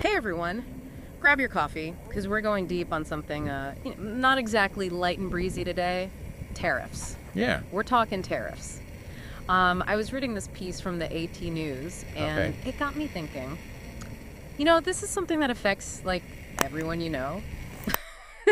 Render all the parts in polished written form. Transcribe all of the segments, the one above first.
Hey everyone, grab your coffee, because we're going deep on something not exactly light and breezy today. Tariffs. Yeah. We're talking tariffs. I was reading this piece from the AT News, and Okay. it got me thinking. This is something that affects, like, everyone you know.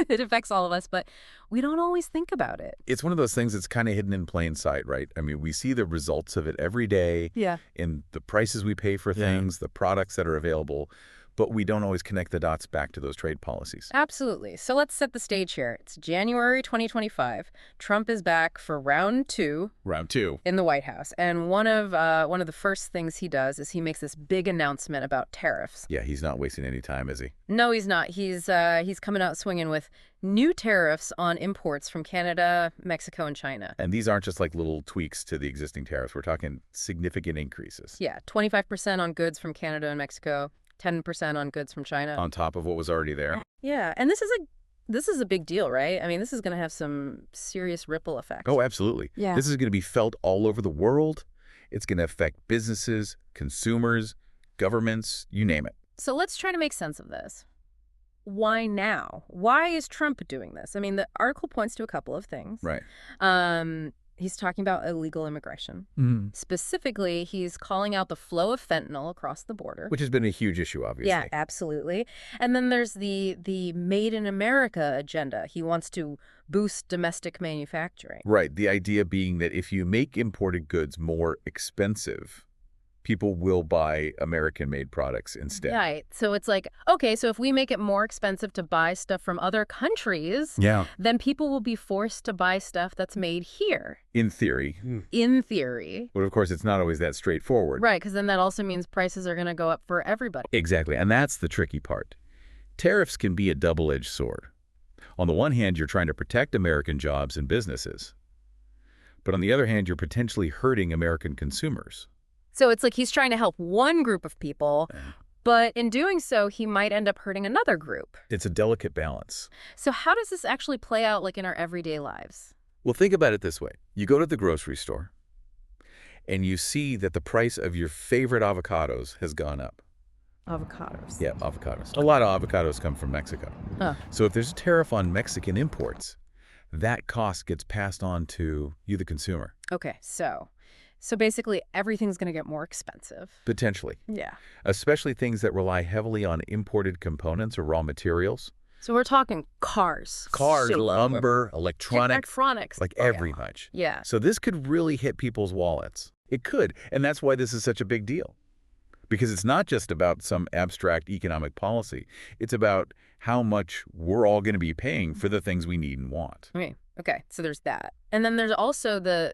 It affects all of us, but we don't always think about it. It's one of those things that's kind of hidden in plain sight, right? I mean, we see the results of it every day Yeah. in the prices we pay for things, the products that are available, but we don't always connect the dots back to those trade policies. Absolutely. So let's set the stage here. It's January 2025. Trump is back for round two Round two. in the White House, and one of the first things he does is he makes this big announcement about tariffs. Yeah, he's not wasting any time, is he? No, he's not. He's coming out swinging with new tariffs on imports from Canada, Mexico, and China. And these aren't just like little tweaks to the existing tariffs. We're talking significant increases. Yeah, 25% on goods from Canada and Mexico, 10% on goods from China. On top of what was already there. Yeah, and this is a big deal, right? I mean, this is going to have some serious ripple effects. Oh, absolutely. Yeah. This is going to be felt all over the world. It's going to affect businesses, consumers, governments, you name it. So let's try to make sense of this. Why now? Why is Trump doing this? I mean, the article points to a couple of things. Right. He's talking about illegal immigration. Specifically, he's calling out the flow of fentanyl across the border. Which has been a huge issue, obviously. Yeah, absolutely. And then there's the Made in America agenda. He wants to boost domestic manufacturing. Right. The idea being that if you make imported goods more expensive, people will buy American-made products instead. Right. So it's like, okay, so if we make it more expensive to buy stuff from other countries, Yeah. then people will be forced to buy stuff that's made here. In theory. In theory. But of course, it's not always that straightforward. Right, because then that also means prices are going to go up for everybody. Exactly. And that's the tricky part. Tariffs can be a double-edged sword. On the one hand, you're trying to protect American jobs and businesses. But on the other hand, you're potentially hurting American consumers. So it's like he's trying to help one group of people, but in doing so, he might end up hurting another group. It's a delicate balance. So how does this actually play out, like, in our everyday lives? Well, think about it this way. You go to the grocery store, and you see that the price of your favorite avocados has gone up. Avocados. Yeah, avocados. A lot of avocados come from Mexico. Huh. So if there's a tariff on Mexican imports, that cost gets passed on to you, the consumer. Okay, so basically everything's going to get more expensive. Potentially. Yeah. Especially things that rely heavily on imported components or raw materials. So we're talking cars. Cars, So- lumber, electronics, Electronics. every much. Yeah. So this could really hit people's wallets. It could. And that's why this is such a big deal. Because it's not just about some abstract economic policy. It's about how much we're all going to be paying for the things we need and want. Okay, so there's that. And then there's also the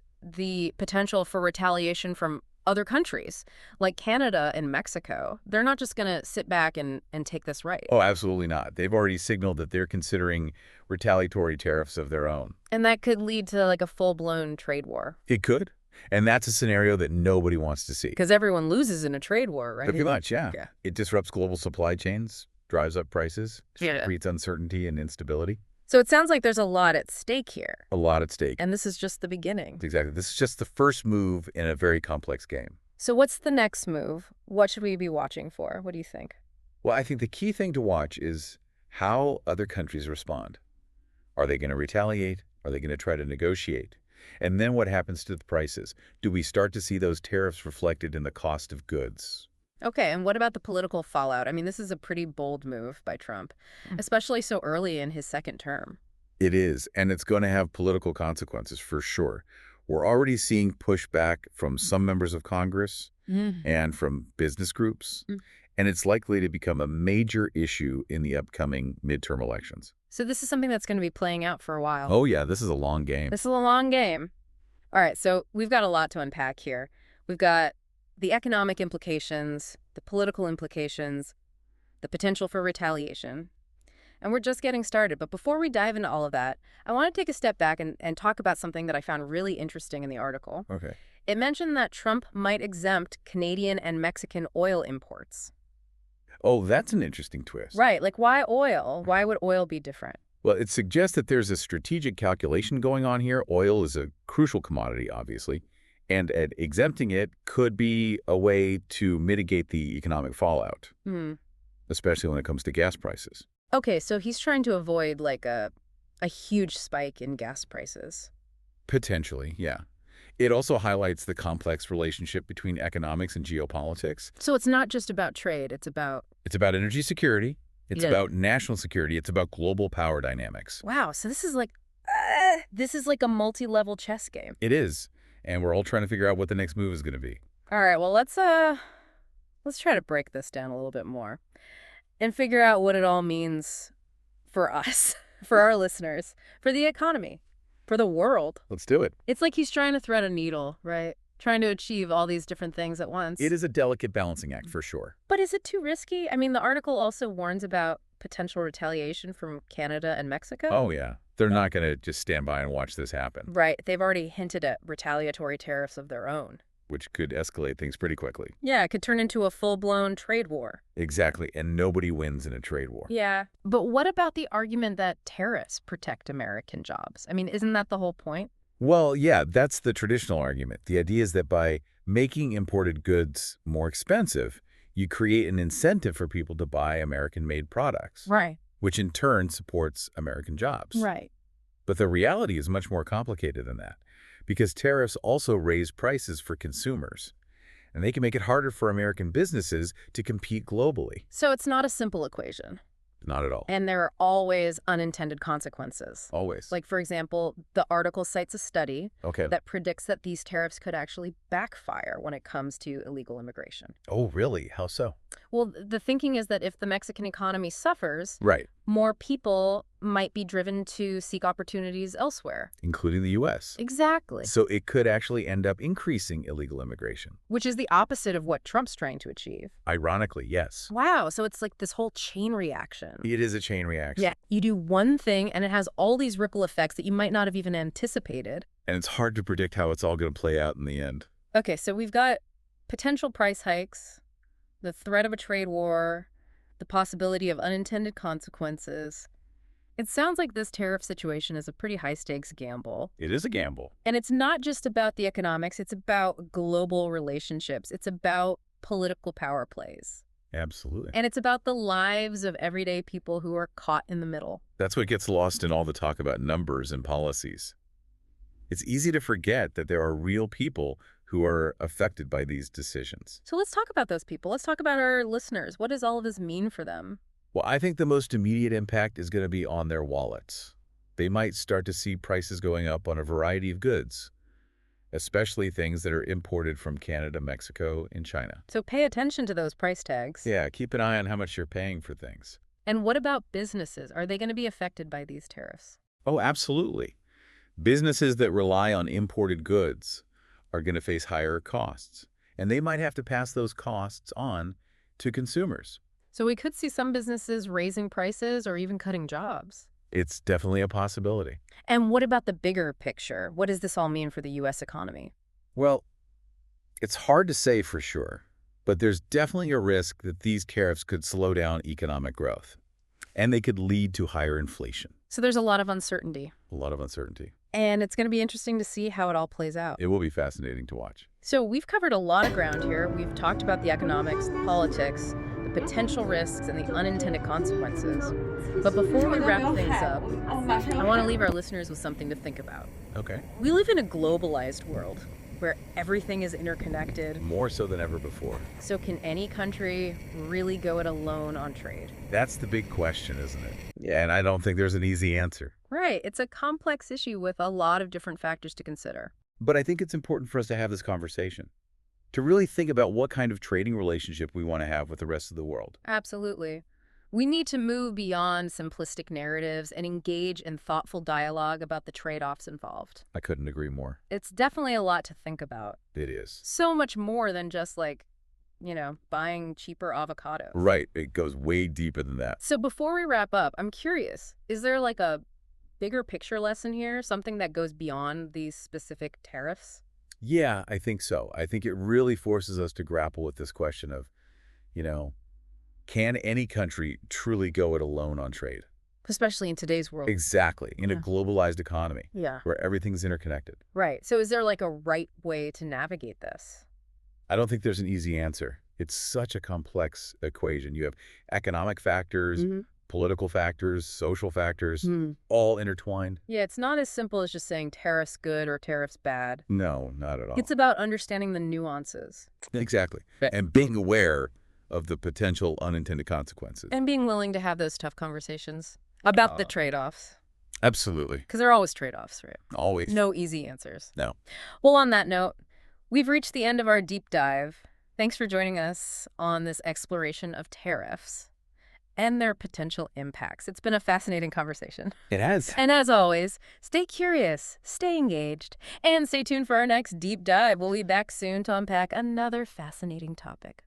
potential for retaliation from other countries, like Canada and Mexico. They're not just going to sit back and take this right. Oh, absolutely not. They've already signaled that they're considering retaliatory tariffs of their own. And that could lead to, like, a full-blown trade war. It could. And that's a scenario that nobody wants to see. Because everyone loses in a trade war, right? Pretty much, yeah. Yeah. It disrupts global supply chains, drives up prices, Yeah. creates uncertainty and instability. So it sounds like there's a lot at stake here. A lot at stake. And this is just the beginning. Exactly. This is just the first move in a very complex game. So what's the next move? What should we be watching for? What do you think? Well, I think the key thing to watch is how other countries respond. Are they going to retaliate? Are they going to try to negotiate? And then what happens to the prices? Do we start to see those tariffs reflected in the cost of goods? Okay, and what about the political fallout? I mean, this is a pretty bold move by Trump, especially so early in his second term. It is, and it's going to have political consequences for sure. We're already seeing pushback from some members of Congress and from business groups, and it's likely to become a major issue in the upcoming midterm elections. So this is something that's going to be playing out for a while. Oh, yeah, this is a long game. This is a long game. All right, so we've got a lot to unpack here. We've got the economic implications, the political implications, the potential for retaliation. And we're just getting started. But before we dive into all of that, I want to take a step back and talk about something that I found really interesting in the article. Okay. It mentioned that Trump might exempt Canadian and Mexican oil imports. Oh, that's an interesting twist. Right, like, why oil? Why would oil be different? Well, it suggests that there's a strategic calculation going on here. Oil is a crucial commodity, obviously. And exempting it could be a way to mitigate the economic fallout. especially when it comes to gas prices. Okay, so he's trying to avoid like a huge spike in gas prices. Potentially, yeah. It also highlights the complex relationship between economics and geopolitics. So it's not just about trade, it's about... It's about energy security. It's Yeah. about national security. It's about global power dynamics. Wow, so this is like a multi-level chess game. It is. And we're all trying to figure out what the next move is going to be. All right, well, let's try to break this down a little bit more and figure out what it all means for us, for our listeners, for the economy, for the world. Let's do it. It's like he's trying to thread a needle, right? Trying to achieve all these different things at once. It is a delicate balancing act for sure. But is it too risky? I mean, the article also warns about potential retaliation from Canada and Mexico. Oh, yeah. They're not going to just stand by and watch this happen. Right. They've already hinted at retaliatory tariffs of their own. Which could escalate things pretty quickly. Yeah, it could turn into a full-blown trade war. Exactly. And nobody wins in a trade war. Yeah. But what about the argument that tariffs protect American jobs? I mean, isn't that the whole point? Well, yeah, that's the traditional argument. The idea is that by making imported goods more expensive, you create an incentive for people to buy American-made products, Right. which in turn supports American jobs. Right. But the reality is much more complicated than that, because tariffs also raise prices for consumers, and they can make it harder for American businesses to compete globally. So it's not a simple equation. Not at all. And there are always unintended consequences. Always. Like, for example, the article cites a study Okay. that predicts that these tariffs could actually backfire when it comes to illegal immigration. Oh, really? How so? Well, the thinking is that if the Mexican economy suffers, Right. more people might be driven to seek opportunities elsewhere. Including the U.S. Exactly. So it could actually end up increasing illegal immigration. Which is the opposite of what Trump's trying to achieve. Ironically, yes. Wow, so it's like this whole chain reaction. It is a chain reaction. Yeah, you do one thing and it has all these ripple effects that you might not have even anticipated. And it's hard to predict how it's all going to play out in the end. Okay, so we've got potential price hikes, the threat of a trade war, the possibility of unintended consequences. It sounds like this tariff situation is a pretty high-stakes gamble. It is a gamble. And it's not just about the economics, it's about global relationships. It's about political power plays. Absolutely. And it's about the lives of everyday people who are caught in the middle. That's what gets lost in all the talk about numbers and policies. It's easy to forget that there are real people who are affected by these decisions. So let's talk about those people. Let's talk about our listeners. What does all of this mean for them? Well, I think the most immediate impact is going to be on their wallets. They might start to see prices going up on a variety of goods, especially things that are imported from Canada, Mexico, and China. So pay attention to those price tags. Yeah, keep an eye on how much you're paying for things. And what about businesses? Are they going to be affected by these tariffs? Oh, absolutely. Businesses that rely on imported goods are going to face higher costs, and they might have to pass those costs on to consumers. So we could see some businesses raising prices or even cutting jobs. It's definitely a possibility. And what about the bigger picture? What does this all mean for the U.S. economy? Well, it's hard to say for sure, but there's definitely a risk that these tariffs could slow down economic growth, and they could lead to higher inflation. So there's a lot of uncertainty. A lot of uncertainty. And it's going to be interesting to see how it all plays out. It will be fascinating to watch. So we've covered a lot of ground here. We've talked about the economics, the politics, the potential risks, and the unintended consequences. But before we wrap things up, I want to leave our listeners with something to think about. Okay. We live in a globalized world where everything is interconnected. More so than ever before. So can any country really go it alone on trade? That's the big question, isn't it? Yeah, and I don't think there's an easy answer. Right. It's a complex issue with a lot of different factors to consider. But I think it's important for us to have this conversation, to really think about what kind of trading relationship we want to have with the rest of the world. Absolutely. We need to move beyond simplistic narratives and engage in thoughtful dialogue about the trade-offs involved. I couldn't agree more. It's definitely a lot to think about. It is. So much more than just buying cheaper avocados. Right. It goes way deeper than that. So before we wrap up, I'm curious, is there like a bigger picture lesson here, something that goes beyond these specific tariffs? Yeah, I think so. I think it really forces us to grapple with this question of, can any country truly go it alone on trade? Especially in today's world. Exactly. In a globalized economy. Yeah. Where everything's interconnected. Right. So is there like a right way to navigate this? I don't think there's an easy answer. It's such a complex equation. You have economic factors, Hmm. political factors, social factors, Hmm. all intertwined. Yeah, it's not as simple as just saying tariffs good or tariffs bad. No, not at It's all. about understanding the nuances Exactly. Right. And being aware of the potential unintended consequences. and being willing to have those tough conversations about the Uh, trade-offs. Absolutely. Because there are always trade-offs, right? Always. No easy answers. No. Well, on that note, we've reached the end of our deep dive. Thanks for joining us on this exploration of tariffs and their potential impacts. It's been a fascinating conversation. It has. And as always, stay curious, stay engaged, and stay tuned for our next deep dive. We'll be back soon to unpack another fascinating topic.